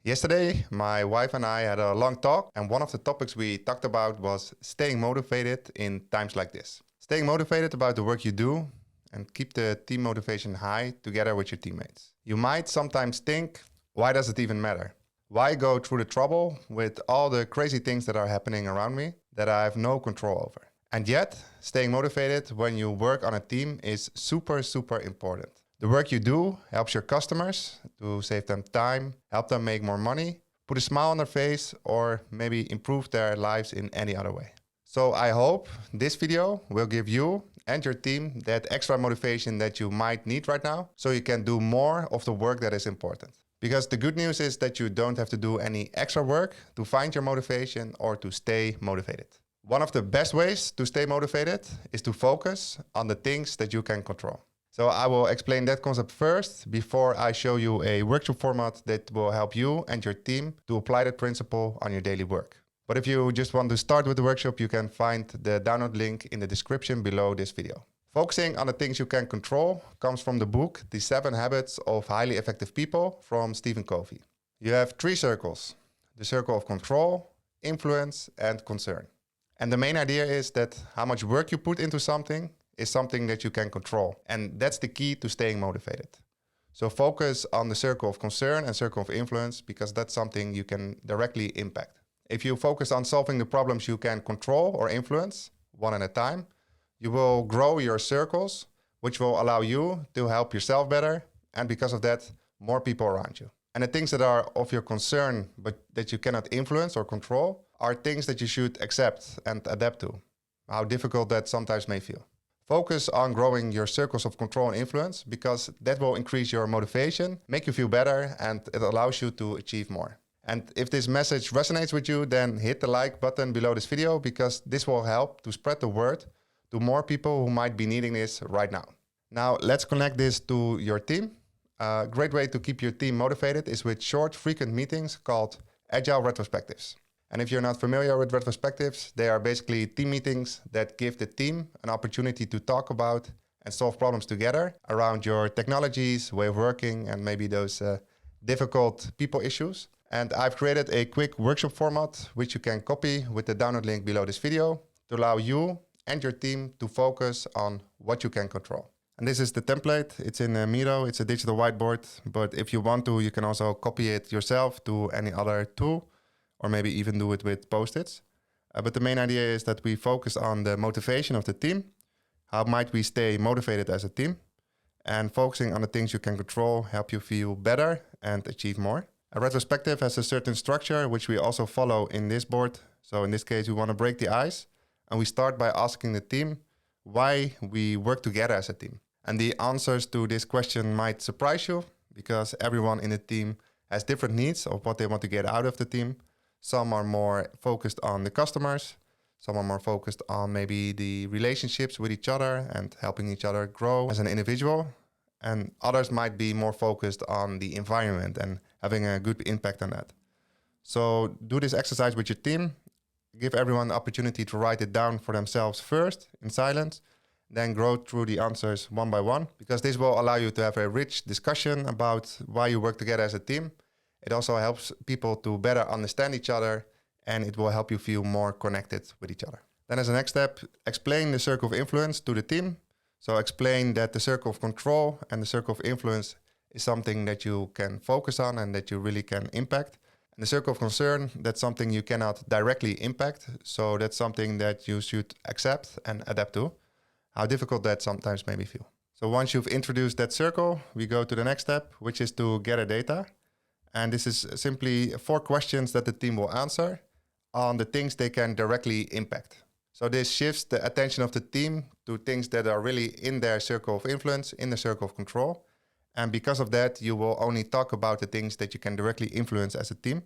Yesterday, my wife and I had a long talk, and one of the topics we talked about was staying motivated in times like this. Staying motivated about the work you do and keep the team motivation high together with your teammates. You might sometimes think, why does it even matter? Why go through the trouble with all the crazy things that are happening around me that I have no control over? And yet, staying motivated when you work on a team is super important. The work you do helps your customers to save them time, help them make more money, put a smile on their face, or maybe improve their lives in any other way. So I hope this video will give you and your team that extra motivation that you might need right now, so you can do more of the work that is important. Because the good news is that you don't have to do any extra work to find your motivation or to stay motivated. One of the best ways to stay motivated is to focus on the things that you can control. So I will explain that concept first before I show you a workshop format that will help you and your team to apply that principle on your daily work. But if you just want to start with the workshop, you can find the download link in the description below this video. Focusing on the things you can control comes from the book The 7 Habits of Highly Effective People from Stephen Covey. You have 3 circles: the circle of control, influence, and concern. And the main idea is that how much work you put into something is something that you can control. And that's the key to staying motivated. So focus on the circle of concern and circle of influence, because that's something you can directly impact. If you focus on solving the problems you can control or influence, one at a time, you will grow your circles, which will allow you to help yourself better, and because of that, more people around you. And the things that are of your concern, but that you cannot influence or control, are things that you should accept and adapt to, how difficult that sometimes may feel. Focus on growing your circles of control and influence, because that will increase your motivation, make you feel better, and it allows you to achieve more. And if this message resonates with you, then hit the like button below this video, because this will help to spread the word to more people who might be needing this right now. Now, let's connect this to your team. A great way to keep your team motivated is with short, frequent meetings called Agile Retrospectives. And if you're not familiar with retrospectives, they are basically team meetings that give the team an opportunity to talk about and solve problems together around your technologies, way of working, and maybe those difficult people issues. And I've created a quick workshop format, which you can copy with the download link below this video, to allow you and your team to focus on what you can control. And this is the template. It's in Miro. It's a digital whiteboard. But if you want to, you can also copy it yourself to any other tool, or maybe even do it with Post-its. But the main idea is that we focus on the motivation of the team. How might we stay motivated as a team? And focusing on the things you can control help you feel better and achieve more. A retrospective has a certain structure, which we also follow in this board. So in this case, we want to break the ice. And we start by asking the team why we work together as a team. And the answers to this question might surprise you, because everyone in the team has different needs of what they want to get out of the team. Some are more focused on the customers. Some are more focused on maybe the relationships with each other and helping each other grow as an individual. And others might be more focused on the environment and having a good impact on that. So do this exercise with your team. Give everyone the opportunity to write it down for themselves first in silence, then go through the answers one by one, because this will allow you to have a rich discussion about why you work together as a team. It also helps people to better understand each other, and it will help you feel more connected with each other. Then as a next step, explain the circle of influence to the team. So explain that the circle of control and the circle of influence is something that you can focus on and that you really can impact. And the circle of concern, that's something you cannot directly impact. So that's something that you should accept and adapt to, how difficult that sometimes may feel. So once you've introduced that circle, we go to the next step, which is to gather data. And this is simply 4 questions that the team will answer on the things they can directly impact. So this shifts the attention of the team to things that are really in their circle of influence, in the circle of control. And because of that, you will only talk about the things that you can directly influence as a team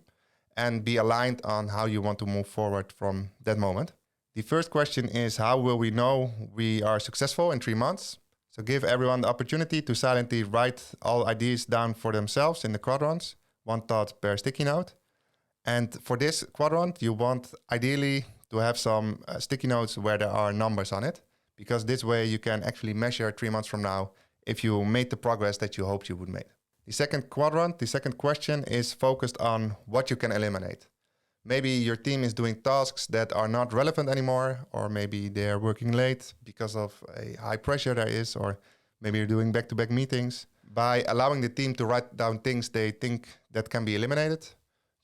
and be aligned on how you want to move forward from that moment. The first question is, how will we know we are successful in 3 months? So give everyone the opportunity to silently write all ideas down for themselves in the quadrants. 1 thought per sticky note. And for this quadrant, you want ideally to have some sticky notes where there are numbers on it, because this way you can actually measure 3 months from now if you made the progress that you hoped you would make. The second quadrant, the second question is focused on what you can eliminate. Maybe your team is doing tasks that are not relevant anymore, or maybe they're working late because of a high pressure there is, or maybe you're doing back-to-back meetings. By allowing the team to write down things they think that can be eliminated,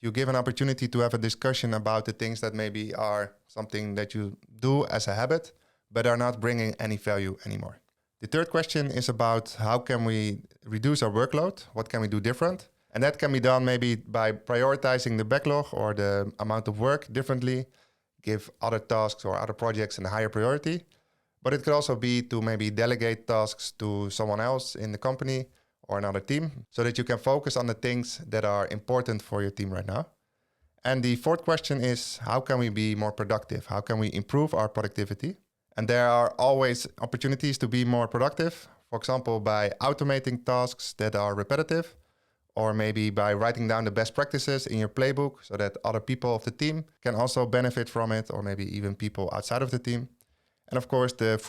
you give an opportunity to have a discussion about the things that maybe are something that you do as a habit, but are not bringing any value anymore. The third question is about how can we reduce our workload? What can we do different? And that can be done maybe by prioritizing the backlog or the amount of work differently, give other tasks or other projects a higher priority. But it could also be to maybe delegate tasks to someone else in the company or another team so that you can focus on the things that are important for your team right now. And the fourth question is, how can we be more productive? How can we improve our productivity? And there are always opportunities to be more productive, for example, by automating tasks that are repetitive, or maybe by writing down the best practices in your playbook so that other people of the team can also benefit from it, or maybe even people outside of the team. And of course, the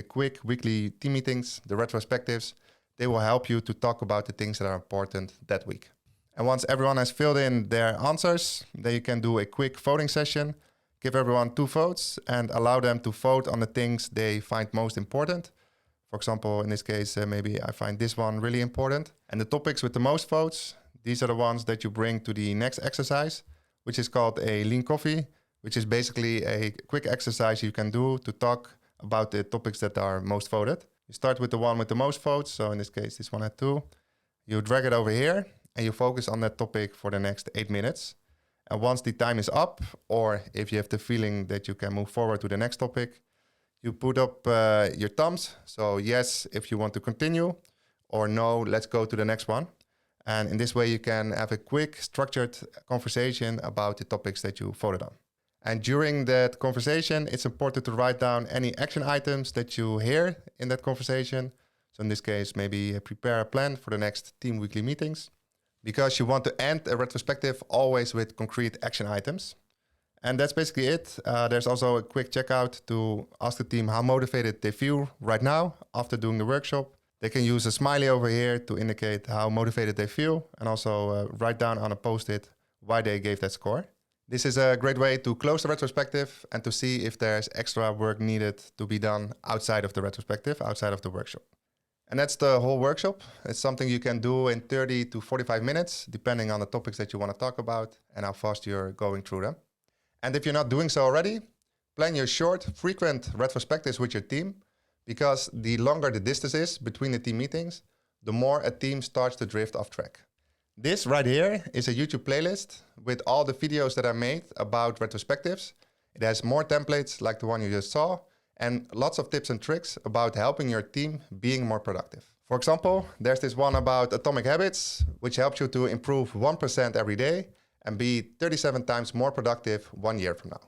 quick weekly team meetings, the retrospectives, they will help you to talk about the things that are important that week. And once everyone has filled in their answers, then you can do a quick voting session. Give everyone 2 votes and allow them to vote on the things they find most important. For example, in this case, maybe I find this one really important. And the topics with the most votes, these are the ones that you bring to the next exercise, which is called a lean coffee, which is basically a quick exercise you can do to talk about the topics that are most voted. You start with the one with the most votes. So in this case, this one had 2. You drag it over here and you focus on that topic for the next 8 minutes. And once the time is up, or if you have the feeling that you can move forward to the next topic, you put up your thumbs. So yes, if you want to continue, or no, let's go to the next one. And in this way, you can have a quick, structured conversation about the topics that you voted on. And during that conversation, it's important to write down any action items that you hear in that conversation. So in this case, maybe prepare a plan for the next team weekly meetings, because you want to end a retrospective always with concrete action items. And that's basically it. There's also a quick checkout to ask the team how motivated they feel right now after doing the workshop. They can use a smiley over here to indicate how motivated they feel, and also write down on a post-it why they gave that score. This is a great way to close the retrospective and to see if there's extra work needed to be done outside of the retrospective, outside of the workshop. And that's the whole workshop. It's something you can do in 30 to 45 minutes, depending on the topics that you want to talk about and how fast you're going through them. And if you're not doing so already, plan your short, frequent retrospectives with your team, because the longer the distance is between the team meetings, the more a team starts to drift off track. This right here is a YouTube playlist with all the videos that I made about retrospectives. It has more templates like the one you just saw, and lots of tips and tricks about helping your team being more productive. For example, there's this one about atomic habits, which helps you to improve 1% every day and be 37 times more productive 1 year from now.